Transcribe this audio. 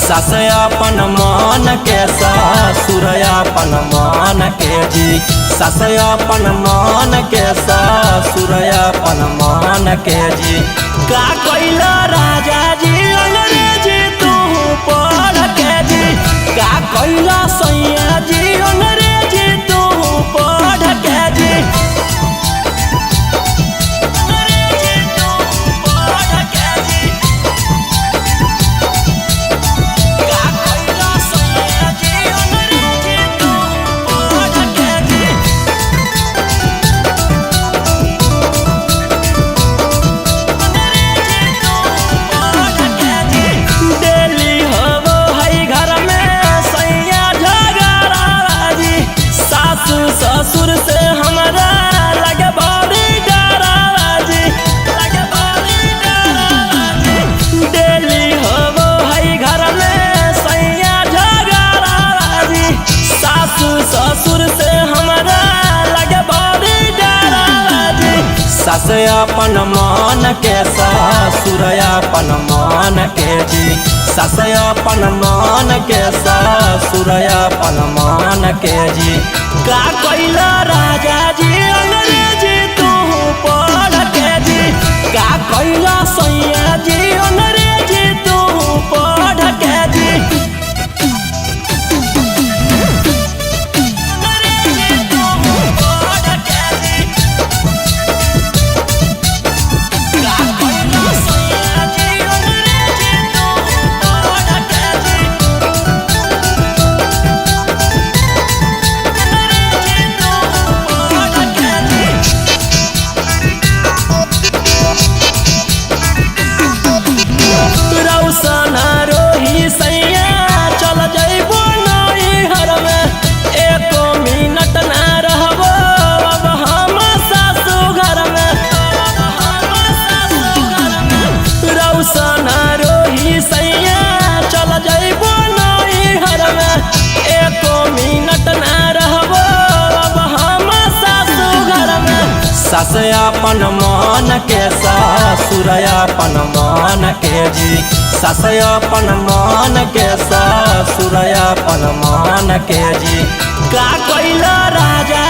सास अपन मन के ससुर अपन मन के जी। सास अपन मन के ससुर अपन मन के जी। का कैला राजा जी अंग्रेजी तू पढ़ के जी। का कैला सैया जी अंग्रेजी तू पढ़ के जी। ससुर से हमारा लगे बड़ी डराजी। लगे बड़ी डराजी। डेली होबो है घर में सैया झगड़ाजी। सासु ससुर से हमारा लगे बड़ी डराजी। सास अपन मन के ससुर अपन मन के जी। सास अपन मन के ससुर अपन मन के जी। का कैला राजा जी अंग्रेजी तू पढ़ के जी। का कैला सैया जी अंग्रेजी तू पढ़ के जी। सास अपन मन के ससुर अपन मन के जी। सास अपन मन के ससुर अपन मन के जी। का कैला राजा